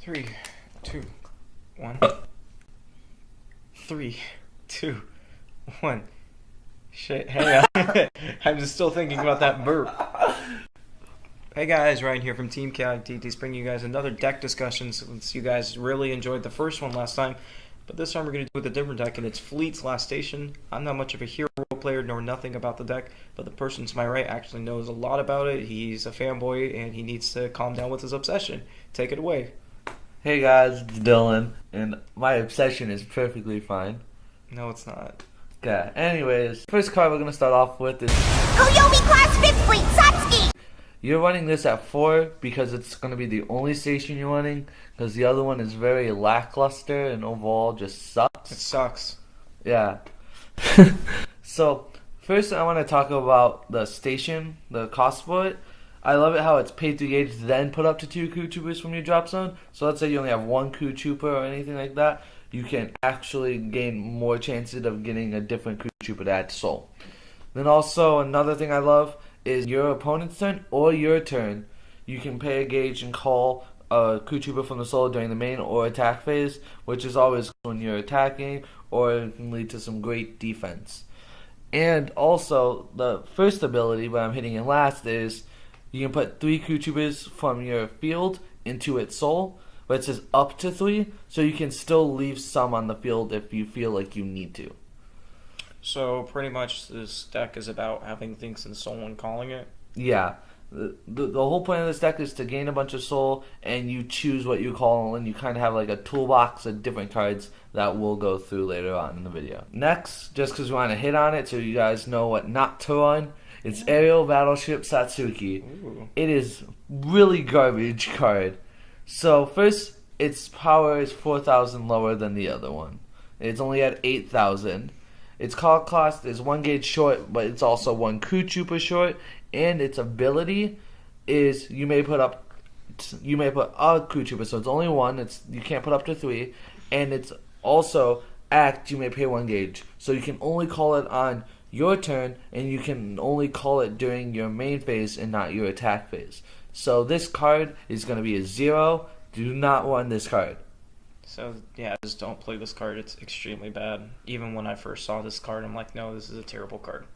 3, 2, 1. 3, 2, 1. Shit, hey, I'm just still thinking about that burp. Hey guys, Ryan here from Team KITT's bringing you guys another deck discussion since you guys really enjoyed the first one last time. But this time we're going to do it with a different deck, and it's Fleet's Last Station. I'm not much of a hero player, nor nothing about the deck, but the person to my right actually knows a lot about it. He's a fanboy, and he needs to calm down with his obsession. Take it away. Hey guys, it's Dylan, and my obsession is perfectly fine. No, it's not. Okay, anyways, first card we're going to start off with is Koyomi Class 5th Fleet Satsuki! You're running this at 4 because it's going to be the only station you're running, because the other one is very lackluster and overall just sucks. It sucks. Yeah. So, first I want to talk about the station, the cost for it. I love it how it's paid to gauge, then put up to 2 crew troopers from your drop zone. So let's say you only have 1 crew trooper or anything like that. You can actually gain more chances of getting a different crew trooper to add to soul. Then also, another thing I love is your opponent's turn or your turn. You can pay a gauge and call a crew trooper from the soul during the main or attack phase, which is always when you're attacking, or it can lead to some great defense. And also, the first ability, what I'm hitting in last, is you can put 3 crew troopers from your field into its soul, but it says up to 3, so you can still leave some on the field if you feel like you need to. So pretty much this deck is about having things in soul and calling it? Yeah. The whole point of this deck is to gain a bunch of soul, and you choose what you call, and you kind of have like a toolbox of different cards that we'll go through later on in the video. Next, just because we want to hit on it so you guys know what not to run, it's Aerial Battleship Satsuki. Ooh. It is really garbage card. So first, its power is 4,000 lower than the other one. It's only at 8,000. Its call cost is 1 gauge short, but it's also 1 crew trooper short. And its ability is you may put a crew trooper, so it's only 1. You can't put up to 3. And it's also act. You may pay 1 gauge, so you can only call it on your turn, and you can only call it during your main phase and not your attack phase. So this card is going to be a 0. Do not run this card. So yeah, just don't play this card. It's extremely bad. Even when I first saw this card, I'm like, no, this is a terrible card.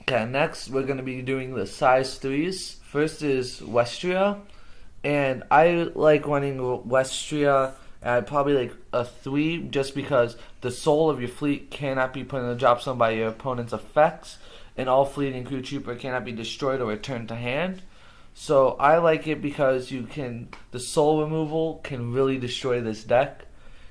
Okay, next we're going to be doing the size 3s. First is Westria, and I like running Westria at probably like a 3 just because the soul of your fleet cannot be put in the drop zone by your opponent's effects, and all fleet and crew trooper cannot be destroyed or returned to hand. So I like it because the soul removal can really destroy this deck.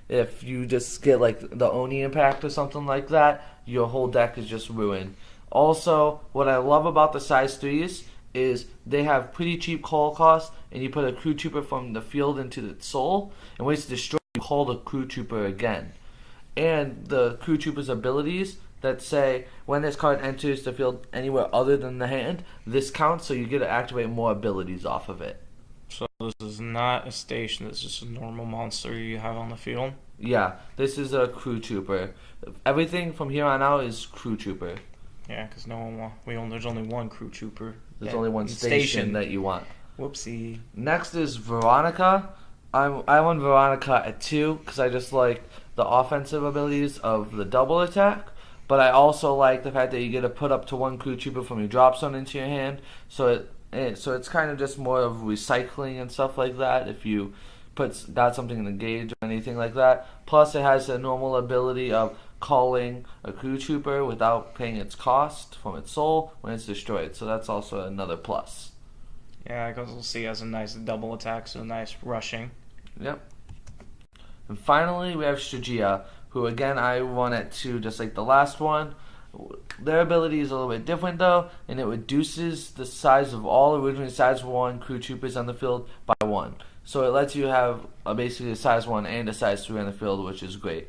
If you just get like the Oni impact or something like that, your whole deck is just ruined. Also, what I love about the size 3s is they have pretty cheap call cost, and you put a crew trooper from the field into the soul, and when it's destroyed, you call the crew trooper again. And the crew trooper's abilities that say when this card enters the field anywhere other than the hand, this counts, so you get to activate more abilities off of it. So this is not a station, it's just a normal monster you have on the field? Yeah, this is a crew trooper. Everything from here on out is crew trooper. Yeah, because there's only 1 crew trooper. There's only 1 station that you want. Whoopsie. Next is Veronica. I run Veronica at 2 because I just like the offensive abilities of the double attack. But I also like the fact that you get to put up to 1 crew trooper from your drop zone into your hand. So it's kind of just more of recycling and stuff like that if you got something in the gauge or anything like that. Plus it has a normal ability of calling a crew trooper without paying its cost from its soul when it's destroyed. So that's also another plus. Yeah, because we'll see, it has a nice double attack, so nice rushing. Yep. And finally, we have Cydia, who again I run at 2 just like the last one. Their ability is a little bit different though, and it reduces the size of all originally size 1 crew troopers on the field by 1. So it lets you have basically a size 1 and a size 3 on the field, which is great.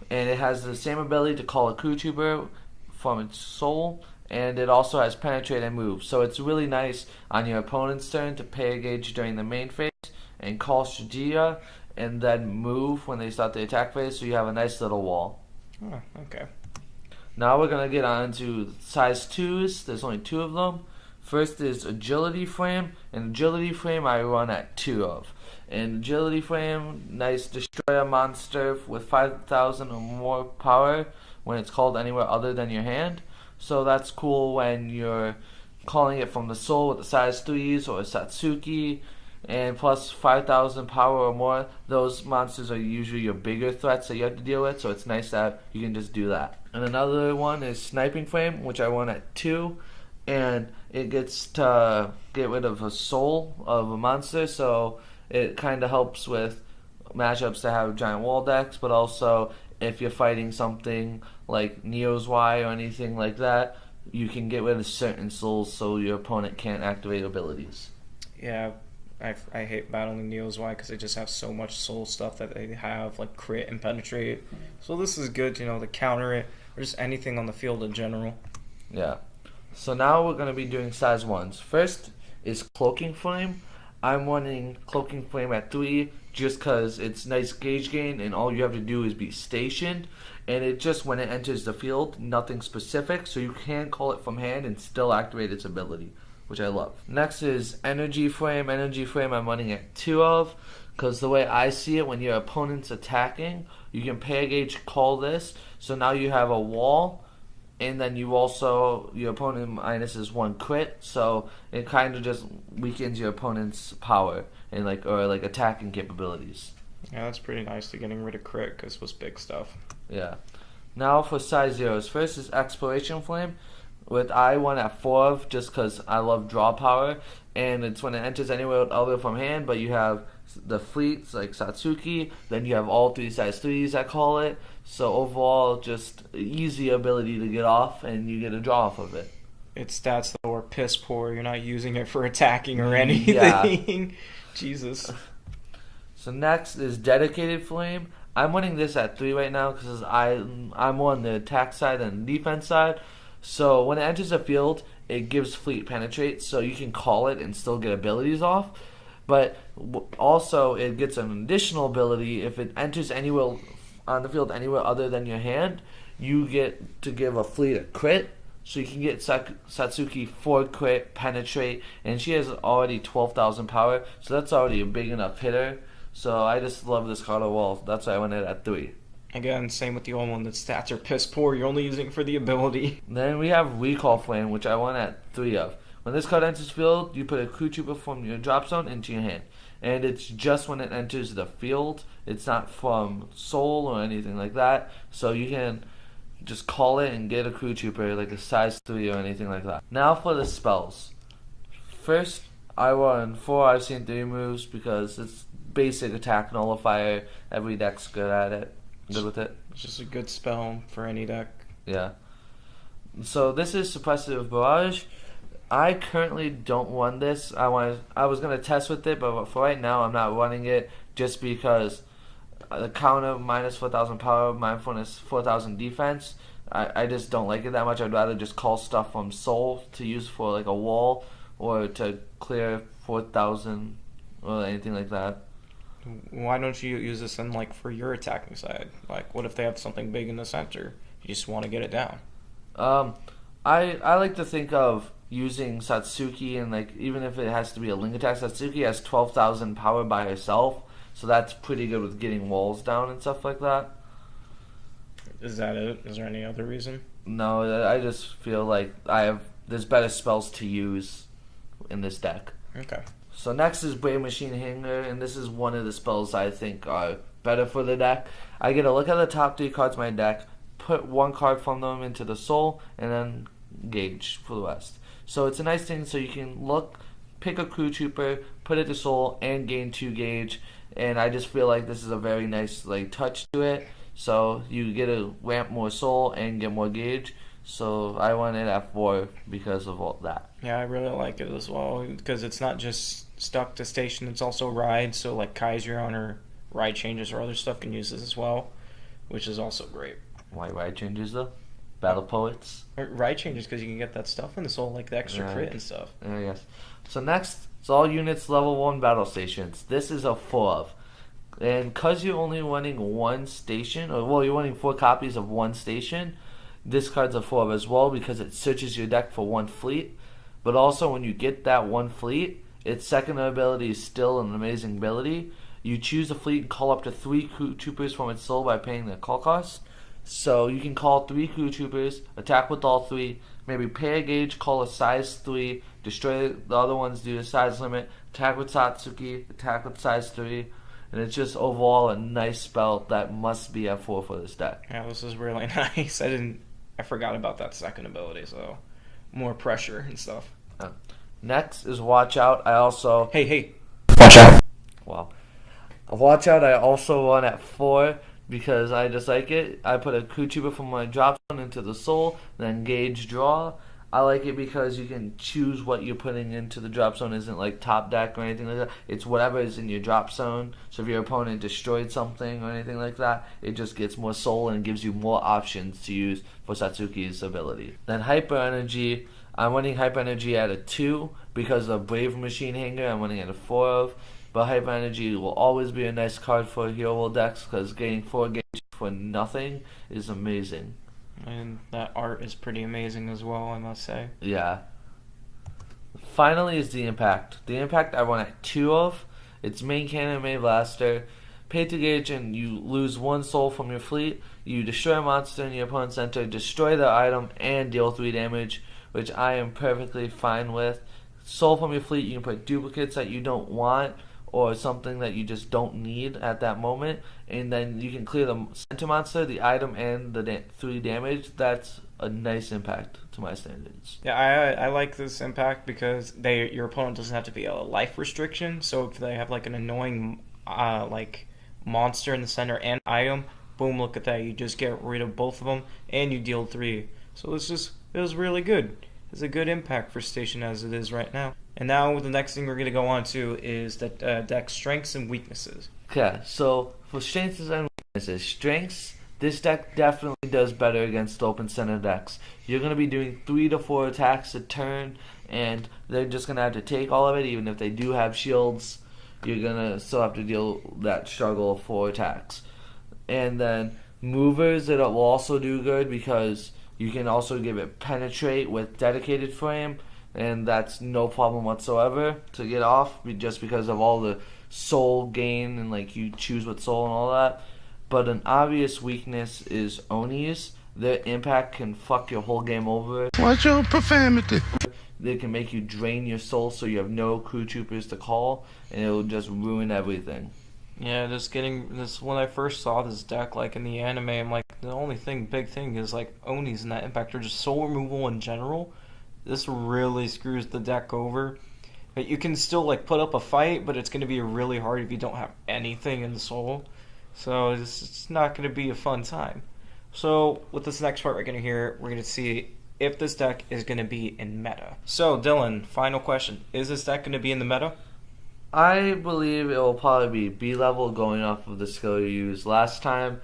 And it has the same ability to call a crew trooper from its soul, and it also has penetrate and move. So it's really nice on your opponent's turn to pay a gauge during the main phase and call Cydia, and then move when they start the attack phase, so you have a nice little wall. Oh, okay. Now we're going to get on to size 2s. There's only 2 of them. First is Agility Frame, and Agility Frame I run at 2 of. And Agility Frame, nice, destroy a monster with 5,000 or more power when it's called anywhere other than your hand. So that's cool when you're calling it from the soul with the size 3s or Satsuki. And plus 5,000 power or more, those monsters are usually your bigger threats that you have to deal with, so it's nice that you can just do that. And another one is Sniping Frame, which I run at 2, and it gets to get rid of a soul of a monster, so it kind of helps with matchups that have giant wall decks, but also if you're fighting something like Neo's Y or anything like that, you can get rid of certain souls so your opponent can't activate abilities. Yeah, I hate battling Neo's Y because they just have so much soul stuff that they have, like crit and penetrate. So this is good, to counter it, or just anything on the field in general. Yeah. So now we're going to be doing size 1s. First is Cloaking Flame. I'm running Cloaking Flame at 3 just because it's nice gauge gain and all you have to do is be stationed. And it just, when it enters the field, nothing specific, so you can call it from hand and still activate its ability, which I love. Next is Energy Frame. Energy Frame I'm running at 2 of, because the way I see it, when your opponent's attacking, you can pay a gauge, call this, so now you have a wall, and then you also, your opponent minuses 1 crit, so it kind of just weakens your opponent's power and or attacking capabilities. Yeah, that's pretty nice to getting rid of crit because it was big stuff. Yeah. Now for size 0s. First is Exploration Flame, with I one at 4 of, just because I love draw power, and it's when it enters anywhere other from hand, but you have the fleets like Satsuki, then you have all 3 size 3s I call it, so overall just easy ability to get off and you get a draw off of it. Its stats though are piss poor, you're not using it for attacking or anything. Yeah. Jesus. So next is Dedicated Flame. I'm running this at 3 right now because I'm on the attack side and the defense side. So when it enters the field, it gives Fleet Penetrate, so you can call it and still get abilities off. But also, it gets an additional ability if it enters anywhere on the field, anywhere other than your hand. You get to give a Fleet a crit, so you can get Satsuki 4 crit, Penetrate, and she has already 12,000 power, so that's already a big enough hitter. So I just love this card overall. That's why I went it at 3. Again, same with the old one. The stats are piss poor. You're only using it for the ability. Then we have Recall Flame, which I won at 3 of. When this card enters field, you put a crew trooper from your drop zone into your hand. And it's just when it enters the field. It's not from soul or anything like that. So you can just call it and get a crew trooper like a size 3 or anything like that. Now for the spells. First, I run 4 I've seen 3 moves because it's basic attack nullifier. Every deck's good at it. Good with it. It's just a good spell for any deck. Yeah. So this is Suppressive Barrage. I currently don't run this. I was gonna test with it, but for right now I'm not running it just because the counter minus 4,000 power, mindfulness 4,000 defense. I just don't like it that much. I'd rather just call stuff from soul to use for like a wall or to clear 4,000 or anything like that. Why don't you use this in for your attacking side? Like, what if they have something big in the center? You just want to get it down. I like to think of using Satsuki, and even if it has to be a link attack, Satsuki has 12,000 power by herself, so that's pretty good with getting walls down and stuff like that. Is that it? Is there any other reason? No, I just feel like there's better spells to use in this deck. Okay. So next is Brave Machine Hangar, and this is one of the spells I think are better for the deck. I get to look at the top 3 cards of my deck, put 1 card from them into the soul, and then gauge for the rest. So it's a nice thing so you can pick a crew trooper, put it to soul, and gain 2 gauge. And I just feel like this is a very nice touch to it. So you get to ramp more soul and get more gauge. So I went it at 4 because of all that. Yeah, I really like it as well because it's not just stuck to station, it's also ride. So Kaiser on her ride changes or other stuff can use this as well, which is also great. Why ride changes though? Battle Poets? Ride changes because you can get that stuff in the soul, like the extra crit and stuff. Yes. So next, it's all units level 1 battle stations. This is a 4 of. And because you're only running 1 station, you're running 4 copies of 1 station, this card's a 4 of as well because it searches your deck for 1 fleet. But also, when you get that one fleet, its second ability is still an amazing ability. You choose a fleet and call up to 3 crew troopers from its soul by paying the call cost. So you can call 3 crew troopers, attack with all 3, maybe pay a gauge, call a size 3, destroy the other ones due to size limit, attack with Satsuki, attack with size 3, and it's just overall a nice spell that must be at 4 for this deck. Yeah, this is really nice. I forgot about that second ability, so more pressure and stuff. Next is Watch Out. I also... Hey. Watch out. Wow. Watch Out I also run at 4 because I just like it. I put a crew trooper from my drop zone into the soul, then gauge draw. I like it because you can choose what you're putting into the drop zone. It isn't like top deck or anything like that. It's whatever is in your drop zone. So if your opponent destroyed something or anything like that, it just gets more soul and gives you more options to use for Satsuki's ability. Then Hyper Energy. I'm running Hyper Energy at a 2 because of Brave Machine Hangar. I'm running at a 4 of. But Hyper Energy will always be a nice card for hero roll decks because getting 4 gauge for nothing is amazing. And that art is pretty amazing as well, I must say. Yeah. Finally is the Impact. The Impact I run at 2 of. It's main cannon, main blaster. Pay to gauge and you lose 1 soul from your fleet. You destroy a monster in your opponent's center, destroy their item, and deal 3 damage, which I am perfectly fine with. Soul from your fleet, you can put duplicates that you don't want or something that you just don't need at that moment, and then you can clear the center monster, the item, and the 3 damage. That's a nice impact to my standards. Yeah, I like this impact because your opponent doesn't have to be a life restriction. So if they have like an annoying like monster in the center and item, boom, look at that, you just get rid of both of them and you deal 3. So it was really good. It's a good impact for Station as it is right now. And now the next thing we're going to go on to is the deck strengths and weaknesses. Okay, so for strengths and weaknesses, strengths, this deck definitely does better against open center decks. You're going to be doing 3 to 4 attacks a turn, and they're just going to have to take all of it. Even if they do have shields, you're going to still have to deal that struggle of 4 attacks. And then movers, it will also do good because you can also give it penetrate with dedicated frame, and that's no problem whatsoever to get off just because of all the soul gain and like you choose what soul and all that. But an obvious weakness is Onis. Their impact can fuck your whole game over. Watch your profanity. They can make you drain your soul so you have no crew troopers to call, and it will just ruin everything. Yeah, just getting this, when I first saw this deck, like in the anime, I'm like, the only big thing is like Onis and that impact, or just soul removal in general. This really screws the deck over. But you can still like put up a fight, but it's going to be really hard if you don't have anything in the soul. So it's not going to be a fun time. So with this next part we're going to hear, we're going to see if this deck is going to be in meta. So Dylan, final question. Is this deck going to be in the meta? I believe it will probably be B level going off of the skill you used last time.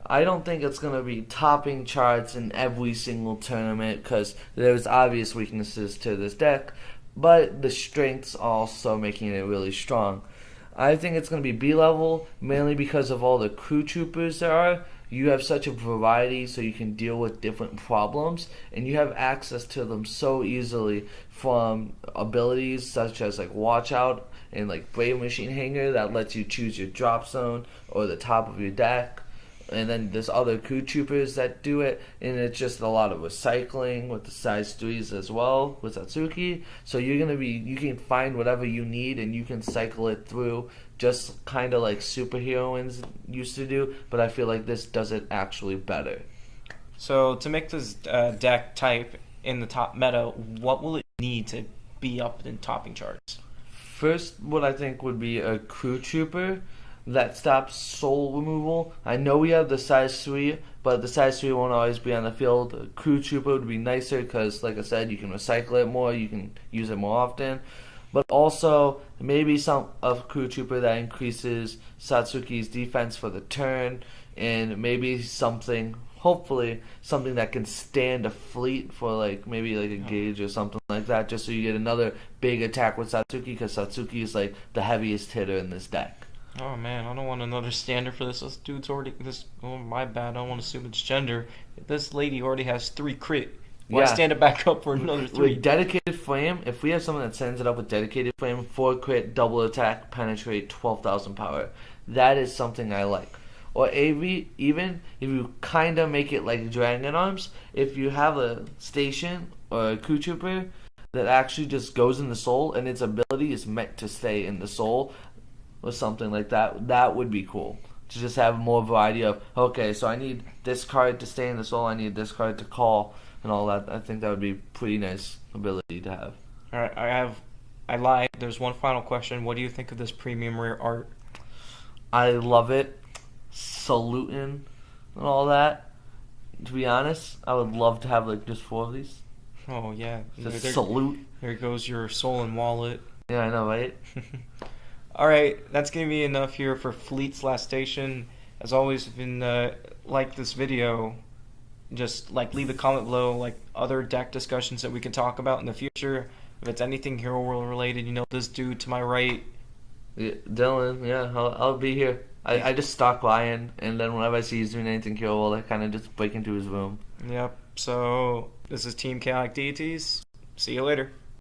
I don't think it's going to be topping charts in every single tournament because there's obvious weaknesses to this deck, but the strengths also making it really strong. I think it's going to be B level mainly because of all the crew troopers there are. You have such a variety so you can deal with different problems, and you have access to them so easily from abilities such as like Watch Out and like Brave Machine Hangar that lets you choose your drop zone or the top of your deck. And then there's other crew troopers that do it, and it's just a lot of recycling with the size 3s as well with Satsuki. So you can find whatever you need and you can cycle it through, just kind of like superheroines used to do. But I feel like this does it actually better. So to make this deck type in the top meta, what will it need to be up in topping charts? First, what I think would be a crew trooper that stops soul removal. I know we have the size 3, but the size 3 won't always be on the field. A crew trooper would be nicer because, like I said, you can recycle it more, you can use it more often. But also, maybe a crew trooper that increases Satsuki's defense for the turn, and maybe hopefully something that can stand a fleet for like maybe like a gauge or something like that, just so you get another big attack with Satsuki, because Satsuki is like the heaviest hitter in this deck. Oh man, I don't want another standard for this. Oh my bad, I don't want to assume it's gender. This lady already has 3 crit Why stand it back up for another 3? With dedicated flame, if we have someone that sends it up with dedicated flame, 4 crit, double attack, penetrate, 12,000 power. That is something I like. Or AV, even if you kind of make it like Dragon Arms, if you have a station or a crew trooper that actually just goes in the soul and its ability is meant to stay in the soul or something like that, that would be cool. To just have more variety of, okay, so I need this card to stay in the soul, I need this card to call, and all that. I think that would be pretty nice ability to have. Alright, I lied. There's one final question. What do you think of this premium rare art? I love it. Saluting and all that. To be honest, I would love to have like just 4 of these. Oh yeah. Just salute. There goes your soul and wallet. Yeah, I know, right? Alright, that's going to be enough here for Fleet's Last Station. As always, if you like this video, just like leave a comment below, like other deck discussions that we can talk about in the future. If it's anything Hero World related, you know this dude to my right. Yeah, Dylan, yeah, I'll be here. I just stalk Ryan, and then whenever I see he's doing anything Hero World, I kind of just break into his room. Yep, so this is Team Chaotic Deities. See you later.